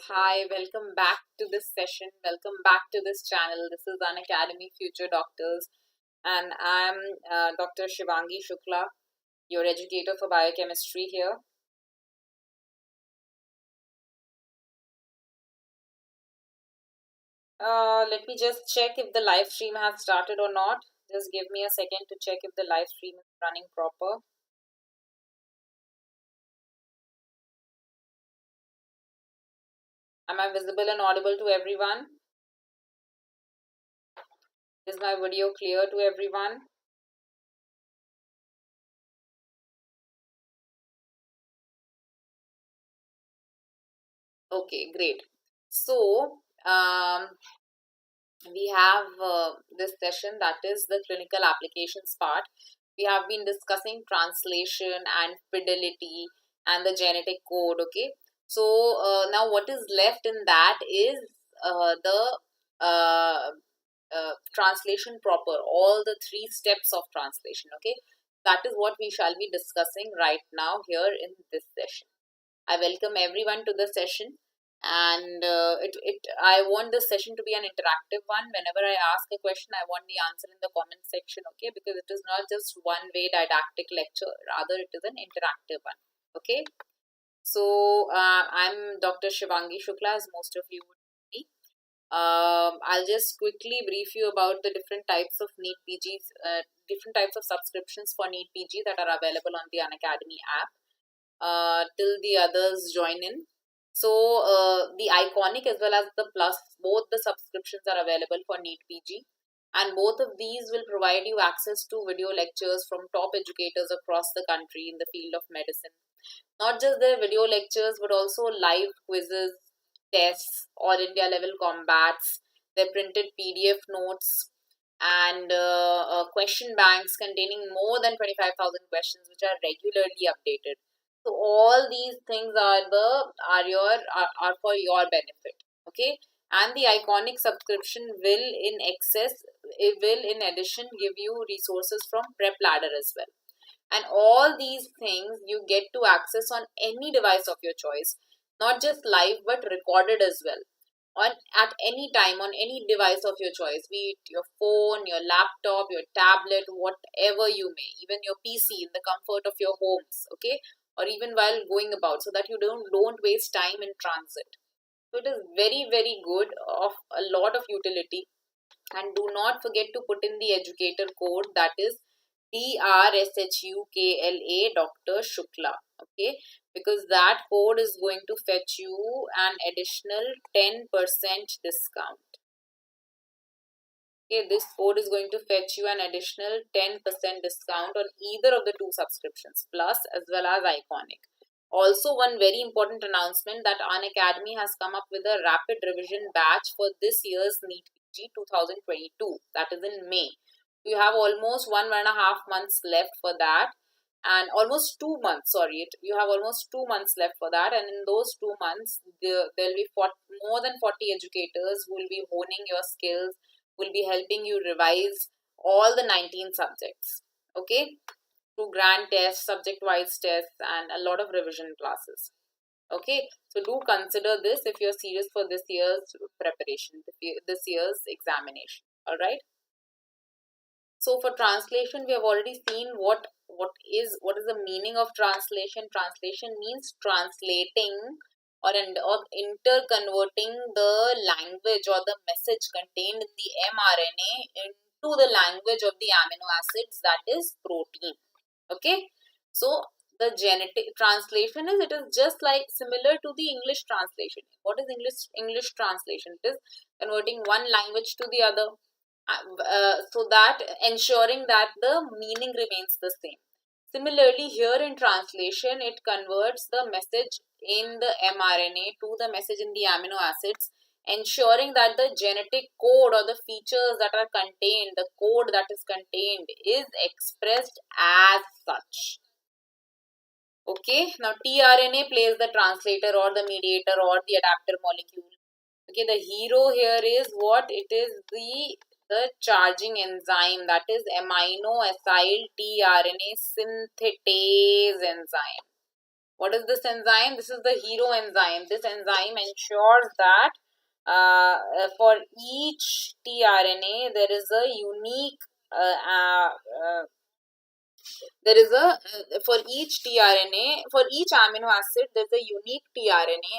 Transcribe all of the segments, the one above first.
Hi, welcome back to this session. Welcome back to this channel. This is Unacademy Future Doctors, and I'm Dr. Shivangi Shukla, your educator for biochemistry here. Let me just check if the live stream has started or not. Just give me a second to check if the live stream is running proper. Am I visible and audible to everyone? Is my video clear to everyone? Okay, great. So, we have this session, that is the clinical applications part. We have been discussing translation and fidelity and the genetic code. Okay, so now what is left in that is the translation proper, all the three steps of translation. Okay, that is what we shall be discussing right now here in this session. I welcome everyone to the session, and I want this session to be an interactive one. Whenever I ask a question, I want the answer in the comment section, okay? Because it is not just one way didactic lecture, rather it is an interactive one, okay? So I'm Dr. Shivangi Shukla, as most of you would know me. I'll just quickly brief you about the different types of NEET PGs, different types of subscriptions for NEET PG that are available on the Unacademy app. Till the others join in. So the iconic as well as the plus, both the subscriptions are available for NEET PG, and both of these will provide you access to video lectures from top educators across the country in the field of medicine. Not just their video lectures, but also live quizzes, tests, all India level combats, their printed PDF notes, and question banks containing more than 25,000 questions, which are regularly updated. So all these things are for your benefit, okay? And the iconic subscription will in addition give you resources from Prep Ladder as well. And all these things you get to access on any device of your choice, not just live but recorded as well, on at any time on any device of your choice, be it your phone, your laptop, your tablet, whatever you may, even your PC, in the comfort of your homes, okay? Or even while going about, so that you don't waste time in transit. So it is very, very good, of a lot of utility. And do not forget to put in the educator code, that is DRSHUKLA, Dr. Shukla, okay? Because that code is going to fetch you an additional 10% discount. Okay, this code is going to fetch you an additional 10% discount on either of the two subscriptions, Plus as well as Iconic. Also, one very important announcement, that Unacademy has come up with a rapid revision batch for this year's NEET PG 2022, that is in May. You have almost 1.5 months left for that, and almost 2 months, you have almost 2 months left for that, and in those 2 months there will be more than 40 educators who will be honing your skills, will be helping you revise all the 19 subjects, okay, through grand tests, subject wise tests, and a lot of revision classes. Okay, so do consider this if you're serious for this year's preparation, this year's examination. All right. So for translation, we have already seen what is the meaning of translation. Translation means translating or interconverting the language or the message contained in the mRNA into the language of the amino acids, that is protein. Okay, so the genetic translation is, it is just like similar to the English translation. What is English translation? It is converting one language to the other, so that ensuring that the meaning remains the same. Similarly, here in translation, it converts the message in the mRNA to the message in the amino acids, ensuring that the genetic code or the features that are contained, the code that is contained, is expressed as such. Okay, now tRNA plays the translator or the mediator or the adapter molecule. Okay, the hero here is what? It is the charging enzyme, that is amino acyl tRNA synthetase enzyme. What is this enzyme? This is the hero enzyme. This enzyme ensures that for each tRNA there is a unique for each tRNA, for each amino acid, there's a unique tRNA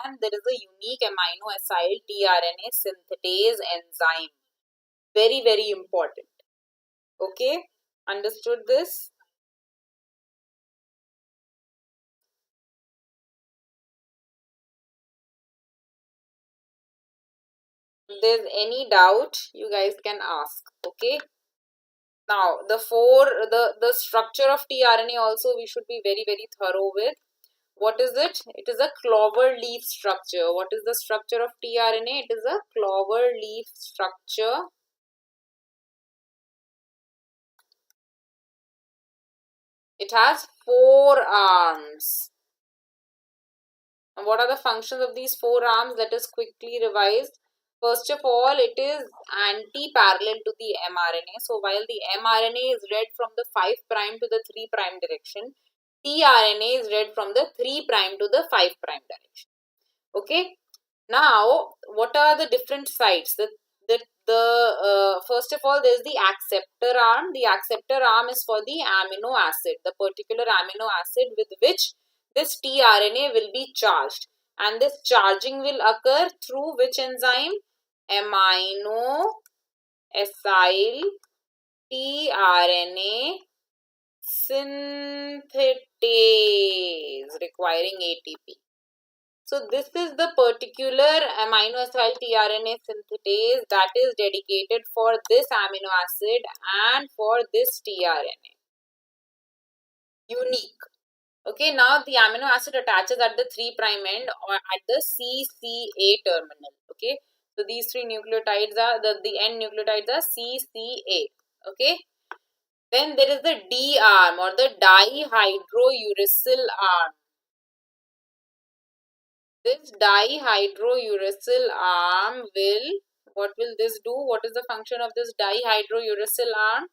and there is a unique amino acyl tRNA synthetase enzyme. Very, very important. Okay, understood this? If there's any doubt, you guys can ask. Okay. Now, the structure of tRNA also we should be very, very thorough with. What is it? It is a clover leaf structure. What is the structure of tRNA? It is a clover leaf structure. It has 4 arms. And what are the functions of these 4 arms? Let us quickly revise. First of all, it is anti-parallel to the mRNA. So, while the mRNA is read from the 5' to the 3' direction, tRNA is read from the 3' to the 5' direction. Okay. Now, what are the different sites? First of all, there is the acceptor arm. The acceptor arm is for the amino acid, the particular amino acid with which this tRNA will be charged. And this charging will occur through which enzyme? Amino acyl tRNA synthetase requiring ATP. So this is the particular amino acyl tRNA synthetase that is dedicated for this amino acid and for this tRNA. Unique. Okay, now the amino acid attaches at the 3' end or at the CCA terminal. Okay, so these 3 nucleotides are, the end nucleotides are CCA. Okay, then there is the D arm or the dihydrouracil arm. This dihydrouracil arm will, what will this do? What is the function of this dihydrouracil arm?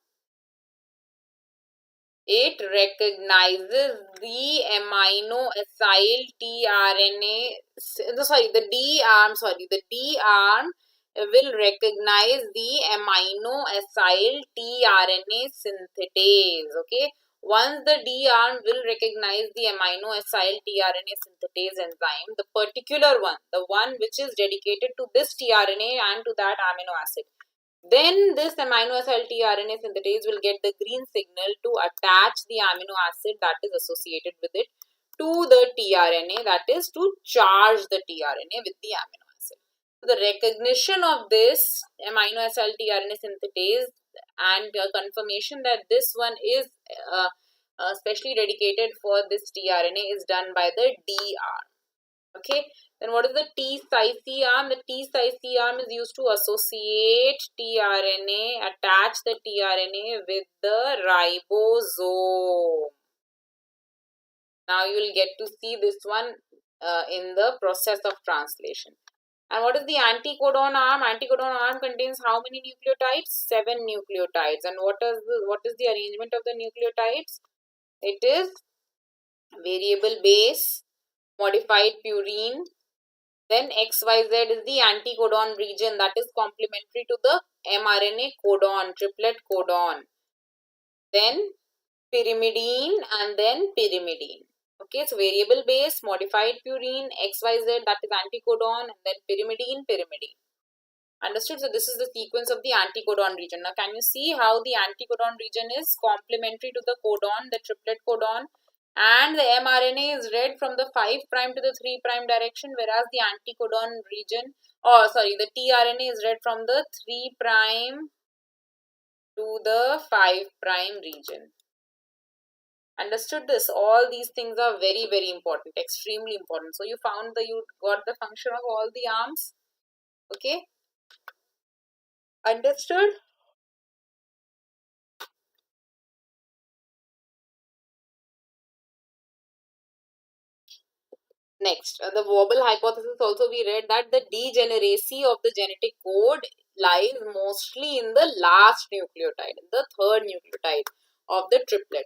It recognizes the amino acyl tRNA, the D arm will recognize the amino acyl tRNA synthetase. Okay. Once the D arm will recognize the amino acyl tRNA synthetase enzyme, the particular one, the one which is dedicated to this tRNA and to that amino acid, then this amino acyl tRNA synthetase will get the green signal to attach the amino acid that is associated with it to the tRNA, that is to charge the tRNA with the amino acid. So the recognition of this amino acyl tRNA synthetase and confirmation that this one is specially dedicated for this tRNA is done by the D arm. Okay, then what is the T-Cyc arm? The T-Cyc arm is used to associate tRNA, attach the tRNA with the ribosome. Now you will get to see this one in the process of translation. And what is the anticodon arm? Anticodon arm contains how many nucleotides? 7 nucleotides. And what is the arrangement of the nucleotides? It is variable base, modified purine, then XYZ is the anticodon region that is complementary to the mRNA codon, triplet codon, then pyrimidine and then pyrimidine. Okay, so variable base, modified purine, XYZ that is anticodon, and then pyrimidine. Understood? So this is the sequence of the anticodon region. Now can you see how the anticodon region is complementary to the codon, the triplet codon? And the mRNA is read from the 5' to the 3' direction, whereas the anticodon region, the tRNA is read from the 3' to the 5' region. Understood this? All these things are very, very important, extremely important. So you got the function of all the arms. Okay. Understood? Next, the Wobble hypothesis also we read that the degeneracy of the genetic code lies mostly in the last nucleotide, the 3rd nucleotide of the triplet.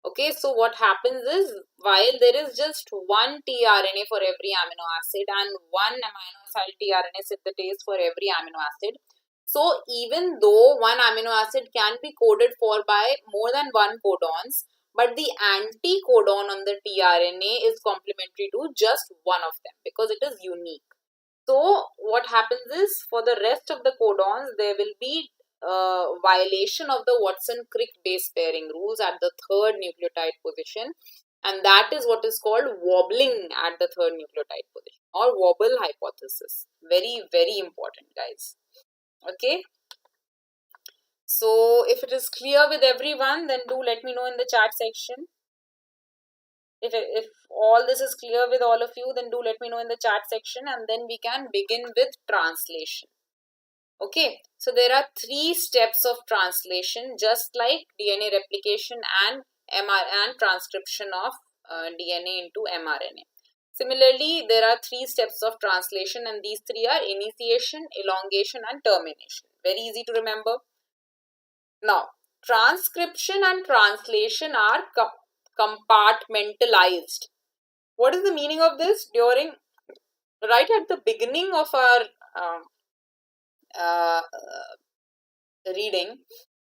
Okay, so what happens is, while there is just one tRNA for every amino acid and one amino acid tRNA synthetase for every amino acid, so even though one amino acid can be coded for by more than one codons, but the anti-codon on the tRNA is complementary to just one of them because it is unique. So what happens is, for the rest of the codons, there will be violation of the Watson-Crick base pairing rules at the third nucleotide position, and that is what is called wobbling at the third nucleotide position, or Wobble Hypothesis. Very, very important, guys. Okay. So if it is clear with everyone, then do let me know in the chat section. If all this is clear with all of you, then do let me know in the chat section, and then we can begin with translation. Okay, so there are 3 steps of translation, just like DNA replication and transcription of DNA into mRNA. Similarly, there are 3 steps of translation, and these 3 are initiation, elongation, and termination. Very easy to remember. Now, transcription and translation are compartmentalized. What is the meaning of this? Right at the beginning of our reading,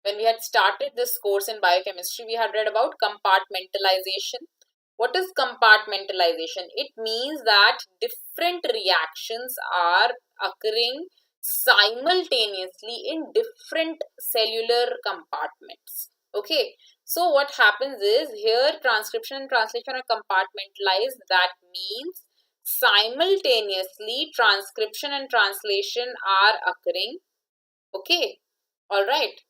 when we had started this course in biochemistry, we had read about compartmentalization. What is compartmentalization? It means that different reactions are occurring simultaneously in different cellular compartments. Okay, so what happens is, here transcription and translation are compartmentalized. That means simultaneously transcription and translation are occurring. Okay, all right.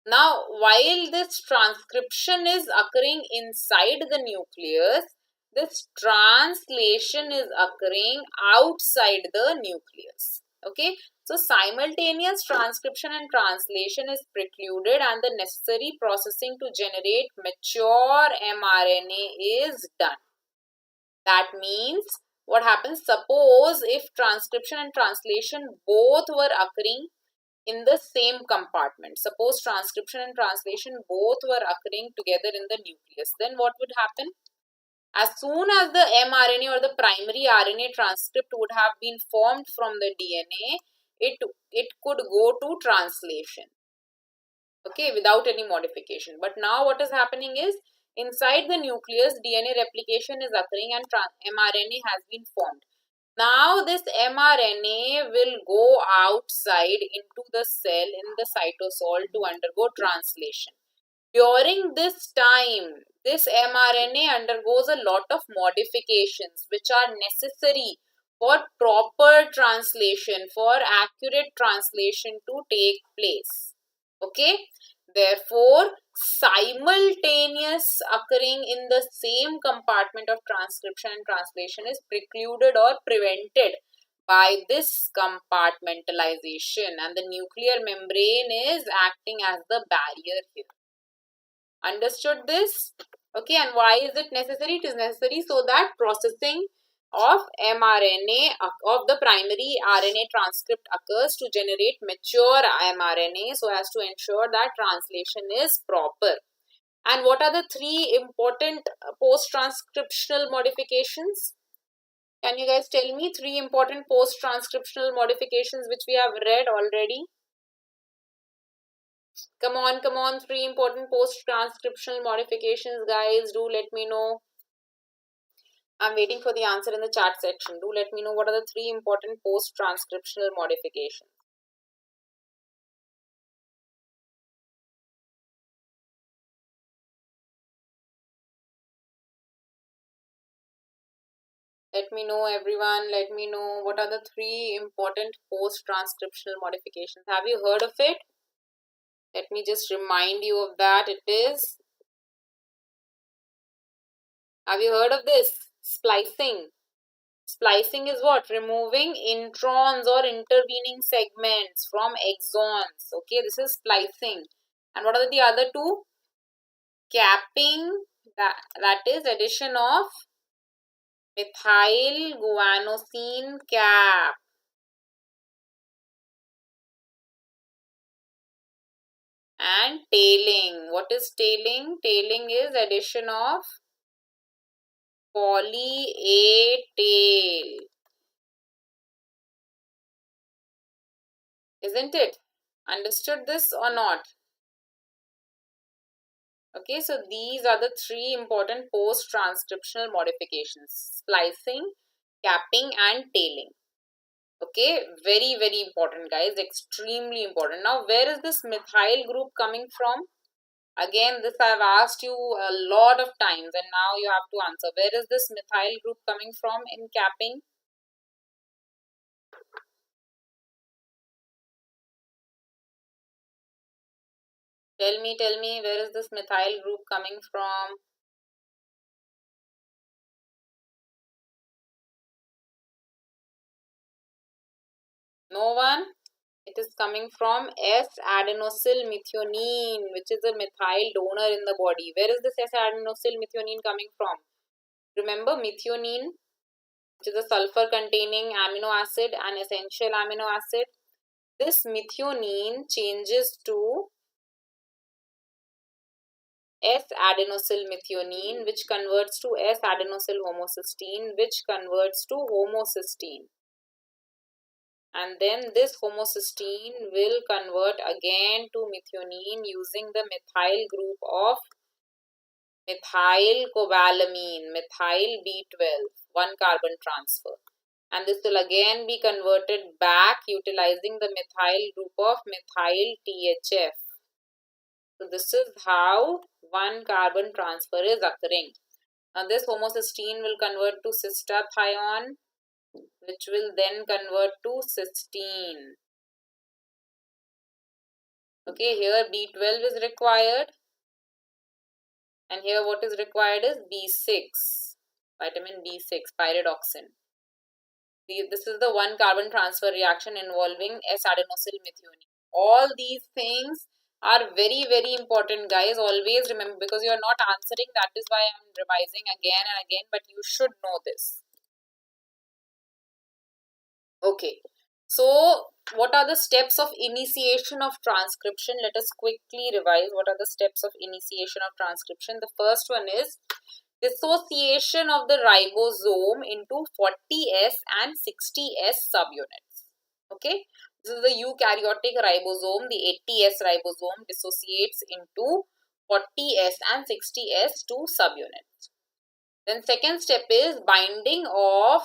Now, while this transcription is occurring inside the nucleus, this translation is occurring outside the nucleus. Okay, so simultaneous transcription and translation is precluded, and the necessary processing to generate mature mRNA is done. That means, what happens? Suppose if transcription and translation both were occurring in the same compartment. Suppose transcription and translation both were occurring together in the nucleus. Then what would happen? As soon as the mRNA or the primary RNA transcript would have been formed from the DNA, it could go to translation. Okay, without any modification. But now what is happening is, inside the nucleus, DNA replication is occurring and mRNA has been formed. Now this mRNA will go outside into the cell in the cytosol to undergo translation. During this time, this mRNA undergoes a lot of modifications which are necessary for proper translation, for accurate translation to take place. Okay, therefore, simultaneous occurring in the same compartment of transcription and translation is precluded or prevented by this compartmentalization, and the nuclear membrane is acting as the barrier here. Understood this? Okay, and why is it necessary? It is necessary so that processing of mRNA of the primary RNA transcript occurs to generate mature mRNA, so as to ensure that translation is proper. And what are the 3 important post-transcriptional modifications? Can you guys tell me 3 important post-transcriptional modifications which we have read already? Come on, 3 important post-transcriptional modifications, guys. Do let me know. I'm waiting for the answer in the chat section. Do let me know what are the 3 important post-transcriptional modifications. Let me know, everyone. Let me know what are the 3 important post-transcriptional modifications. Have you heard of it? Let me just remind you of that. It is, have you heard of this? Splicing. Splicing is what? Removing introns or intervening segments from exons. Okay, this is splicing. And what are the other 2? Capping, that is addition of methyl guanosine cap. and tailing. What is tailing? Tailing is addition of poly A tail. Isn't it? Understood this or not? Okay, so these are the three important post-transcriptional modifications: splicing, capping and tailing. Okay, very, very important, guys, extremely important. Now, where is this methyl group coming from? Again, this I've asked you a lot of times and now you have to answer. Where is this methyl group coming from in capping? Tell me, where is this methyl group coming from? No one? It is coming from S-adenosyl methionine, which is a methyl donor in the body. Where is this S-adenosyl methionine coming from? Remember, methionine, which is a sulfur-containing amino acid, an essential amino acid. This methionine changes to S-adenosyl methionine, which converts to S-adenosyl homocysteine, which converts to homocysteine. And then this homocysteine will convert again to methionine using the methyl group of methyl cobalamin, methyl B12, one carbon transfer. And this will again be converted back utilizing the methyl group of methyl THF. So this is how one carbon transfer is occurring. Now this homocysteine will convert to cystathione, which will then convert to cysteine. Okay, here B12 is required. And here what is required is B6, vitamin B6, pyridoxine. This is the one carbon transfer reaction involving S-adenosyl methionine. All these things are very, very important, guys. Always remember, because you are not answering, that is why I am revising again and again, but you should know this. Okay, so what are the steps of initiation of transcription? Let us quickly revise what are the steps of initiation of transcription. The first one is dissociation of the ribosome into 40S and 60S subunits. Okay, this is the eukaryotic ribosome. The 80S ribosome dissociates into 40S and 60S two subunits. Then second step is binding of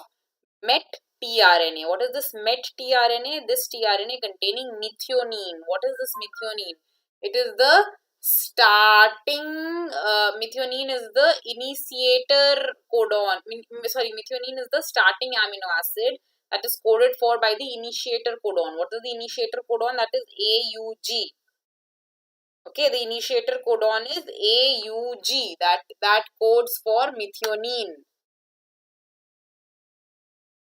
MET tRNA. What is this MET tRNA? This tRNA containing methionine. What is this methionine? It is the starting, methionine is the initiator codon. Methionine is the starting amino acid that is coded for by the initiator codon. What is the initiator codon? That is AUG. Okay, the initiator codon is AUG. That codes for methionine.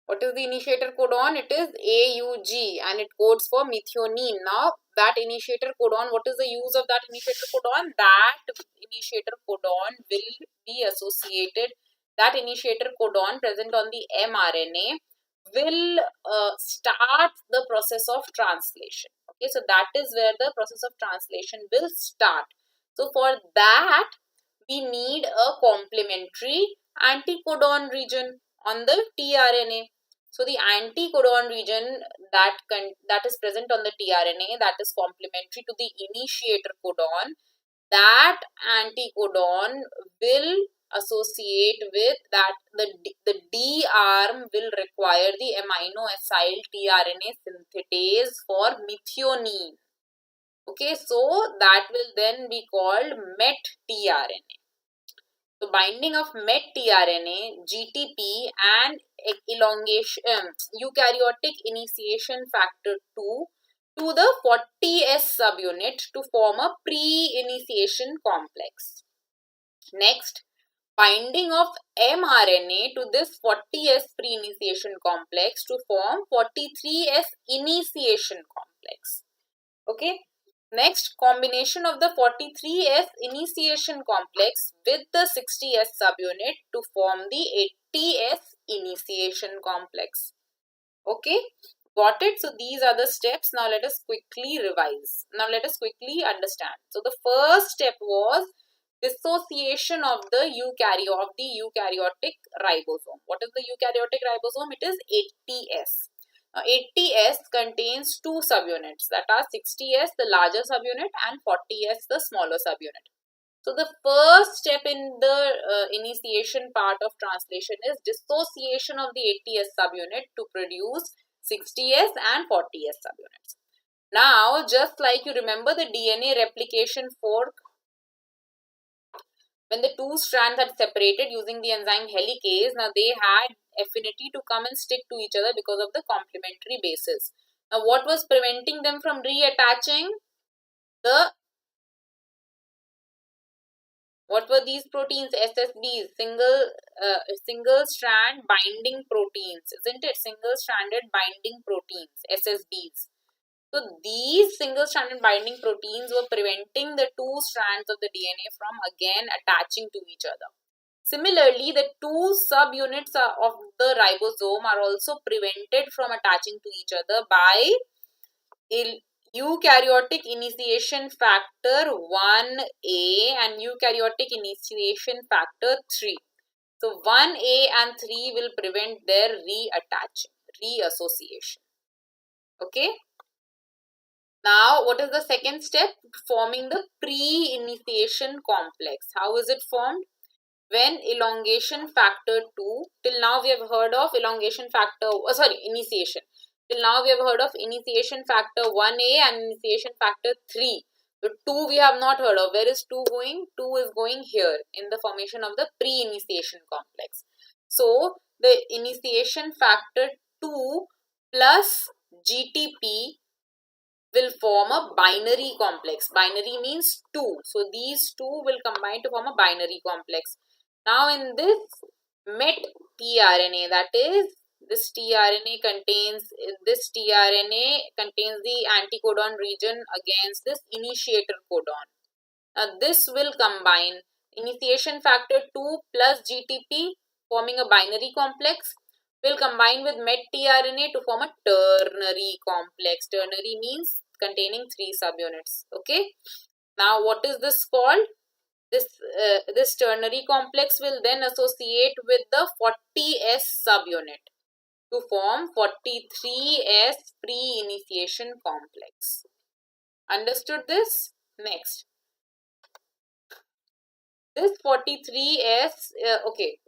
What is the initiator codon? It is AUG and it codes for methionine. Now, that initiator codon, what is the use of that initiator codon? That initiator codon will be associated, that initiator codon present on the mRNA will start the process of translation. Okay, so that is where the process of translation will start. So, for that, we need a complementary anticodon region on the tRNA. So the anticodon region that is present on the tRNA, that is complementary to the initiator codon, that anticodon will associate with that the D arm will require the amino acyl tRNA synthetase for methionine. Okay, so that will then be called MET tRNA. So binding of MET tRNA, GTP and elongation, eukaryotic initiation factor 2 to the 40S subunit to form a pre-initiation complex. Next, binding of mRNA to this 40S pre-initiation complex to form 43S initiation complex. Okay. Next, combination of the 43S initiation complex with the 60S subunit to form the 80S initiation complex. Okay, Got it? So these are the steps. Now let us quickly revise. Now let us quickly understand. So the first step was dissociation of the eukaryotic ribosome. What is the eukaryotic ribosome? It is 80S. Now 80S contains two subunits, that are 60S, the larger subunit, and 40S, the smaller subunit. So the first step in the initiation part of translation is dissociation of the 80S subunit to produce 60S and 40S subunits. Now, just like you remember the DNA replication fork, when the two strands had separated using the enzyme helicase, now they had affinity to come and stick to each other because of the complementary bases. Now, what was preventing them from reattaching? What were these proteins? SSBs, single strand binding proteins, isn't it? Single stranded binding proteins, SSBs. So these single stranded binding proteins were preventing the two strands of the DNA from again attaching to each other. Similarly, the two subunits of the ribosome are also prevented from attaching to each other by eukaryotic initiation factor 1A and eukaryotic initiation factor 3. So 1A and 3 will prevent their reassociation. Okay. Now, what is the second step? Forming the pre-initiation complex. How is it formed? When elongation factor 2, till now we have heard of elongation factor, initiation. Till now we have heard of initiation factor 1A and initiation factor 3. The 2 we have not heard of. Where is 2 going? 2 is going here in the formation of the pre-initiation complex. So, the initiation factor 2 plus GTP will form a binary complex. Binary means 2. So, these two will combine to form a binary complex. Now, in this met tRNA, that is, this tRNA contains the anticodon region against this initiator codon. Now, this will combine initiation factor 2 plus GTP forming a binary complex will combine with met tRNA to form a ternary complex. Ternary means containing 3 subunits. Okay. Now, what is this called? This ternary complex will then associate with the 40S subunit to form 43S pre-initiation complex. Understood this? Next. This 43S, okay,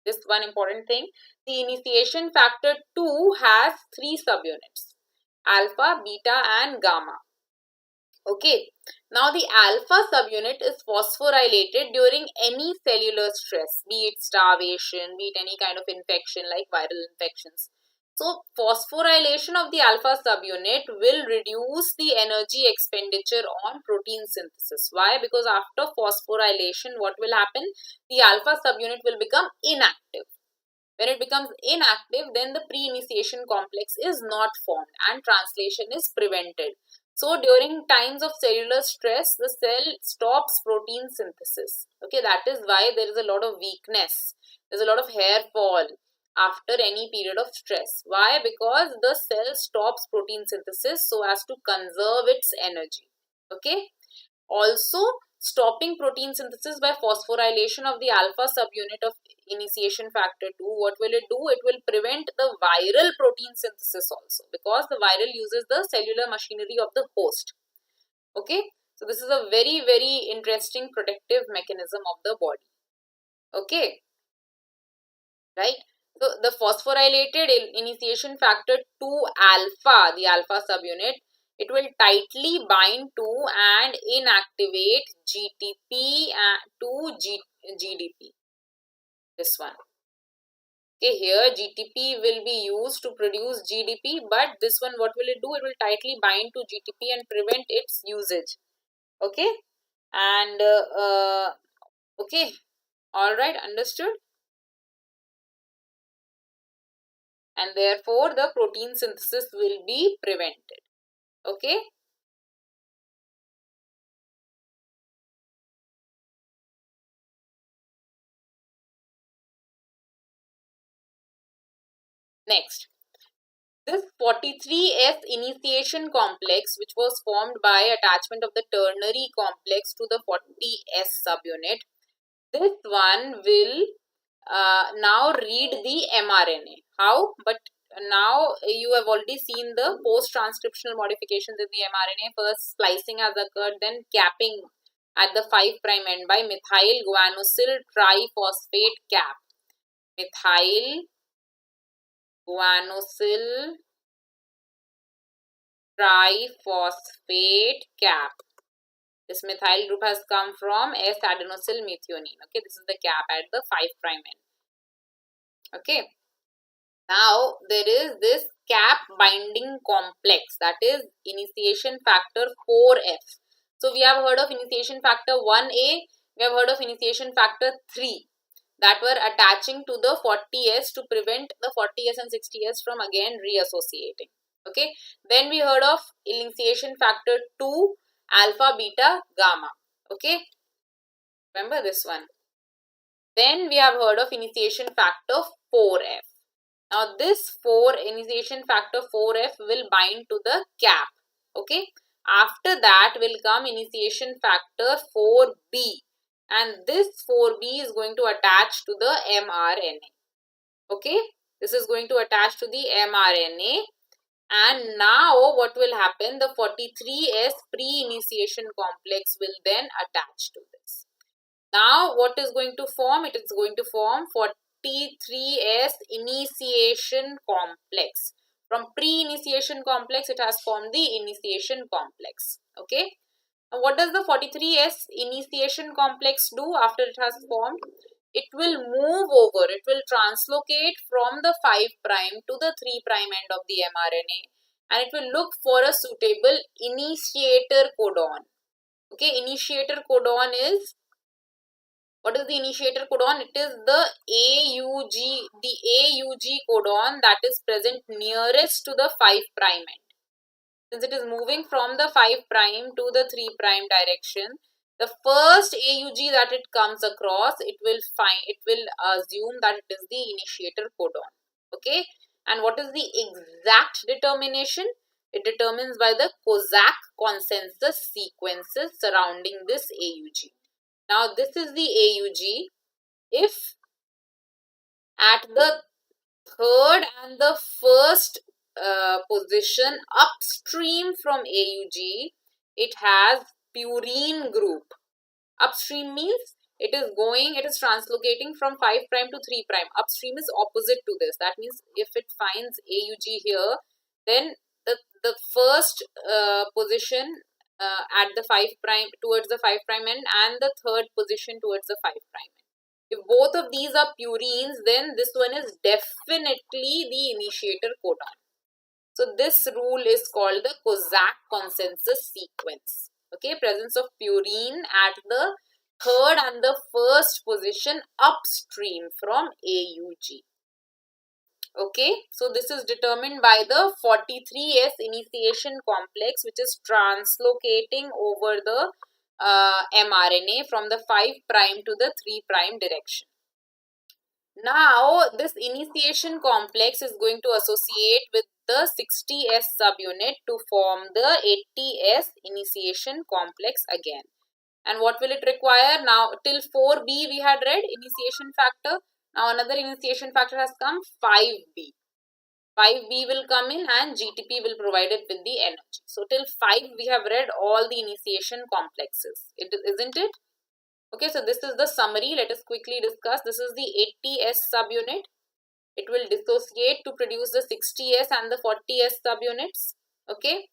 this one important thing. The initiation factor 2 has 3 subunits, alpha, beta and gamma. Okay, now the alpha subunit is phosphorylated during any cellular stress, be it starvation, be it any kind of infection like viral infections. So, phosphorylation of the alpha subunit will reduce the energy expenditure on protein synthesis. Why? Because after phosphorylation, what will happen? The alpha subunit will become inactive. When it becomes inactive, then the pre-initiation complex is not formed and translation is prevented. So, during times of cellular stress, the cell stops protein synthesis. Okay, that is why there is a lot of weakness. There is a lot of hair fall after any period of stress. Why? Because the cell stops protein synthesis so as to conserve its energy. Okay. Also, stopping protein synthesis by phosphorylation of the alpha subunit of initiation factor 2, what will it do? It will prevent the viral protein synthesis also, because the viral uses the cellular machinery of the host. Okay, so this is a very, very interesting protective mechanism of the body. Okay, right? So the phosphorylated initiation factor 2 alpha, the alpha subunit, it will tightly bind to and inactivate GTP to GDP. This one. Okay, here GTP will be used to produce GDP, but this one, what will it do? It will tightly bind to GTP and prevent its usage. Okay, and okay, all right, understood. And therefore the protein synthesis will be prevented. Okay. Next, This 43S initiation complex, which was formed by attachment of the ternary complex to the 40S subunit, this one will now read the mRNA. How? But now you have already seen the post-transcriptional modifications in the mRNA. First splicing has occurred, then capping at the 5' end by methyl guanosyl triphosphate cap. Methyl guanosyl triphosphate cap. This methyl group has come from S-adenosyl methionine. Okay, this is the cap at the 5' end. Okay. Now, there is this cap binding complex, that is initiation factor 4F. So, we have heard of initiation factor 1A, we have heard of initiation factor 3 that were attaching to the 40S to prevent the 40S and 60S from again reassociating. Okay. Then we heard of initiation factor 2, alpha, beta, gamma. Okay. Remember this one. Then we have heard of initiation factor 4F. Now this initiation factor 4F will bind to the cap. Okay. After that will come initiation factor 4B. And this 4B is going to attach to the mRNA. Okay. This is going to attach to the mRNA. And now what will happen? The 43S pre-initiation complex will then attach to this. Now what is going to form? It is going to form 43S initiation complex. From pre-initiation complex, it has formed the initiation complex. Okay. Now what does the 43S initiation complex do after it has formed? It will move over, it will translocate from the 5' to the 3' end of the mRNA, and it will look for a suitable initiator codon. Okay, initiator codon is, what is the initiator codon? It is the AUG codon that is present nearest to the 5' end. Since it is moving from the 5' to the 3' direction, the first AUG that it comes across, it will assume that it is the initiator codon. Okay. And what is the exact determination? It determines by the Kozak consensus sequences surrounding this AUG. Now this is the AUG. If at the third and the first position upstream from AUG, it has purine group. Upstream means it is translocating from 5' to 3'. Upstream is opposite to this. That means if it finds AUG here, then the first position at the 5' towards the 5' end and the third position towards the 5' end. If both of these are purines, then this one is definitely the initiator codon. So this rule is called the Kozak consensus sequence. Okay, presence of purine at the third and the first position upstream from AUG. Okay, so this is determined by the 43S initiation complex, which is translocating over the mRNA from the 5' to the 3' direction. Now, this initiation complex is going to associate with the 60S subunit to form the 80S initiation complex again. And what will it require? Now, till 4B we had read initiation factor. Now, another initiation factor has come, 5B. 5B will come in and GTP will provide it with the energy. So, till 5 we have read all the initiation complexes, isn't it? Okay, so this is the summary. Let us quickly discuss. This is the 80S subunit. It will dissociate to produce the 60S and the 40S subunits. Okay.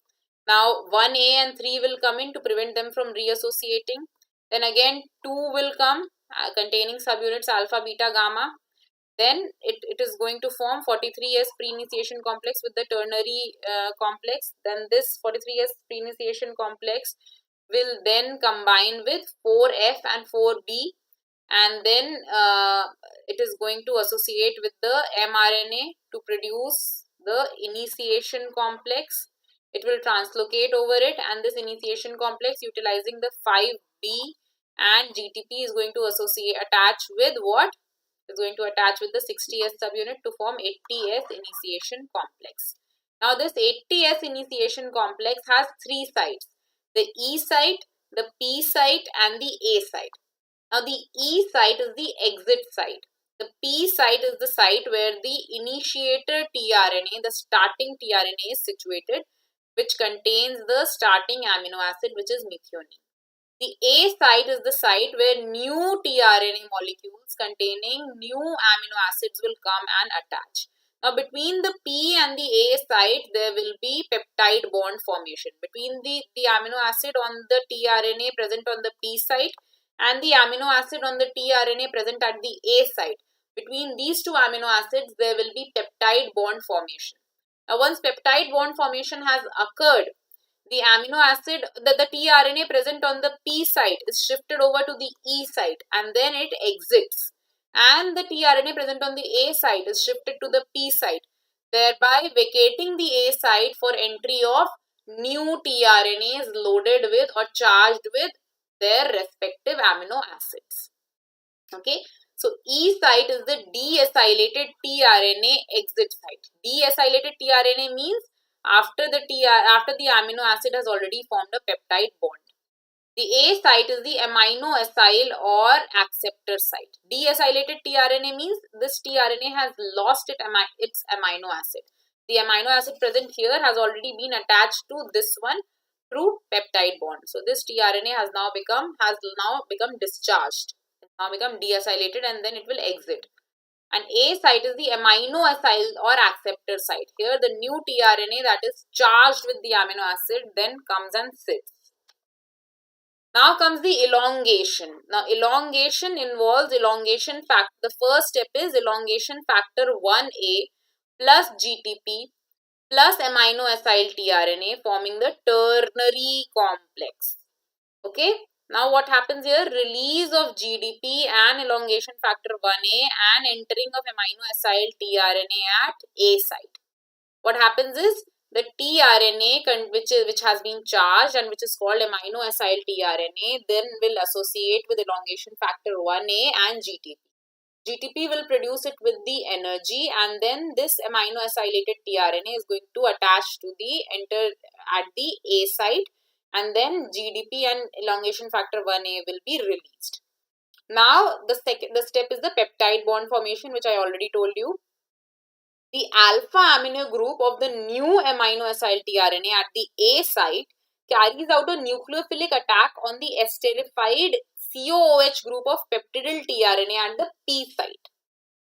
Now, 1A and 3 will come in to prevent them from reassociating. Then again, 2 will come containing subunits alpha, beta, gamma. Then it is going to form 43S pre-initiation complex with the ternary complex. Then this 43S pre-initiation complex will then combine with 4F and 4B, and then it is going to associate with the mRNA to produce the initiation complex. It will translocate over it, and this initiation complex utilizing the 5B and GTP is going to attach with what? It's going to attach with the 60S subunit to form 80S initiation complex. Now this ATS initiation complex has three sites, the E site, the P site and the A site. Now the E site is the exit site. The P site is the site where the initiator tRNA, the starting tRNA is situated, which contains the starting amino acid, which is methionine. The A site is the site where new tRNA molecules containing new amino acids will come and attach. Now between the P and the A site there will be peptide bond formation. Between the amino acid on the tRNA present on the P site and the amino acid on the tRNA present at the A site. Between these two amino acids there will be peptide bond formation. Now once peptide bond formation has occurred, the amino acid, the tRNA present on the P site is shifted over to the E site and then it exits. And the tRNA present on the A site is shifted to the P site, thereby vacating the A site for entry of new tRNAs loaded with or charged with their respective amino acids. Okay. So E site is the deacylated tRNA exit site. Deacylated tRNA means after the amino acid has already formed a peptide bond. The A site is the amino acyl or acceptor site. Deacylated tRNA means this tRNA has lost its amino acid. The amino acid present here has already been attached to this one through peptide bond. So this tRNA has now become discharged. It's now become deacylated and then it will exit. And A site is the amino acyl or acceptor site. Here the new tRNA that is charged with the amino acid then comes and sits. Now comes the elongation. Now elongation involves elongation factor. The first step is elongation factor 1A plus GTP plus amino acyl tRNA forming the ternary complex. Okay. Now what happens here? Release of GDP and elongation factor 1A and entering of amino acyl tRNA at A site. What happens is the tRNA which has been charged and which is called amino acyl tRNA then will associate with elongation factor 1A and GTP. GTP will produce it with the energy and then this amino acylated tRNA is going to attach to enter at the A site and then GDP and elongation factor 1A will be released. Now the step is the peptide bond formation, which I already told you. The alpha amino group of the new amino acyl tRNA at the A site carries out a nucleophilic attack on the esterified COOH group of peptidyl tRNA at the P site.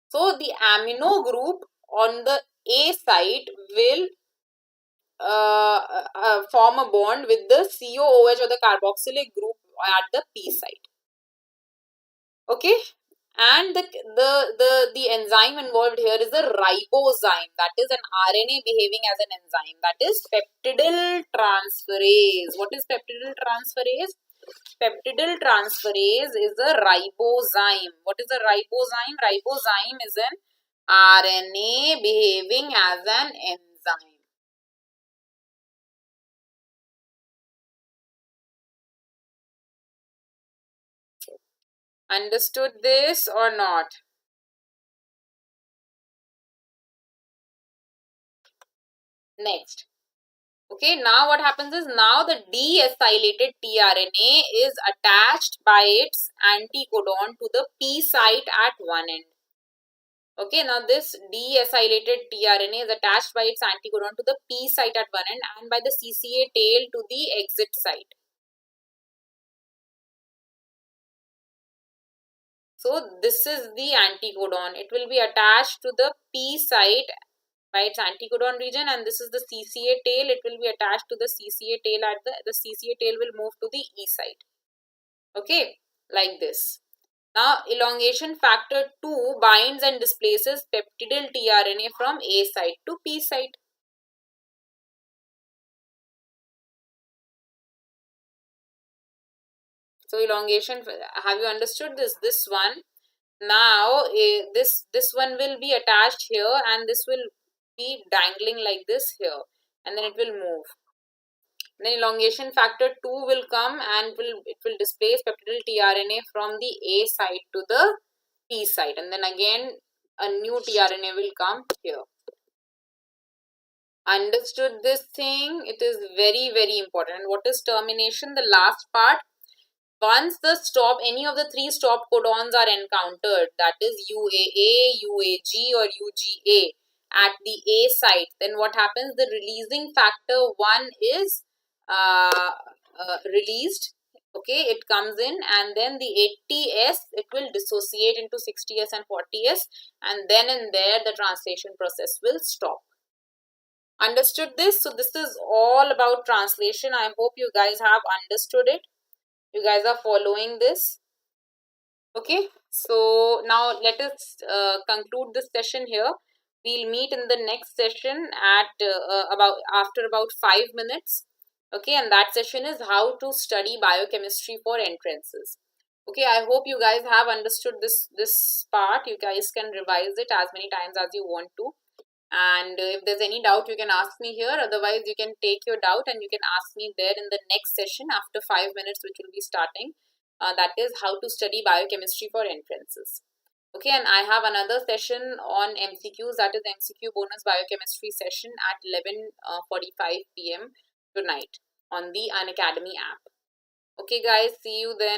So the amino group on the A site will form a bond with the COOH or the carboxylic group at the P site. Okay, and the enzyme involved here is a ribozyme, that is an RNA behaving as an enzyme, that is peptidyl transferase. What is peptidyl transferase? Peptidyl transferase is a ribozyme. What is a ribozyme? Ribozyme is an RNA behaving as an enzyme. Understood this or not? Next. Okay, now what happens is now the deacylated tRNA is attached by its anticodon to the P site at one end. Okay, now this deacylated tRNA is attached by its anticodon to the P site at one end and by the CCA tail to the exit site. So this is the anticodon. It will be attached to the P site by its anticodon region and this is the CCA tail. It will be attached to the CCA tail at the CCA tail will move to the E site. Okay, like this. Now elongation factor 2 binds and displaces peptidyl tRNA from A site to P site. So elongation, have you understood this? This one. Now this one will be attached here and this will be dangling like this here and then it will move. Then elongation factor 2 will come and it will displace peptidyl tRNA from the A site to the P site and then again a new tRNA will come here. Understood this thing? It is very, very important. And what is termination? The last part. Once the stop, any of the three stop codons are encountered, that is UAA, UAG or UGA at the A site, then what happens? The releasing factor 1 is released. Okay, it comes in, and then the 80S, it will dissociate into 60S and 40S, and then and there the translation process will stop. Understood this? So this is all about translation. I hope you guys have understood it. You guys are following this. Okay, so now let us conclude this session here. We'll meet in the next session at after about 5 minutes. Okay, and that session is how to study biochemistry for entrances. Okay, I hope you guys have understood this part. You guys can revise it as many times as you want to. And if there's any doubt, you can ask me here. Otherwise, you can take your doubt and you can ask me there in the next session after 5 minutes, which will be starting. That is how to study biochemistry for entrances. Okay, and I have another session on MCQs, that is MCQ bonus biochemistry session at 11:45 p.m. tonight on the Unacademy app. Okay guys, see you then.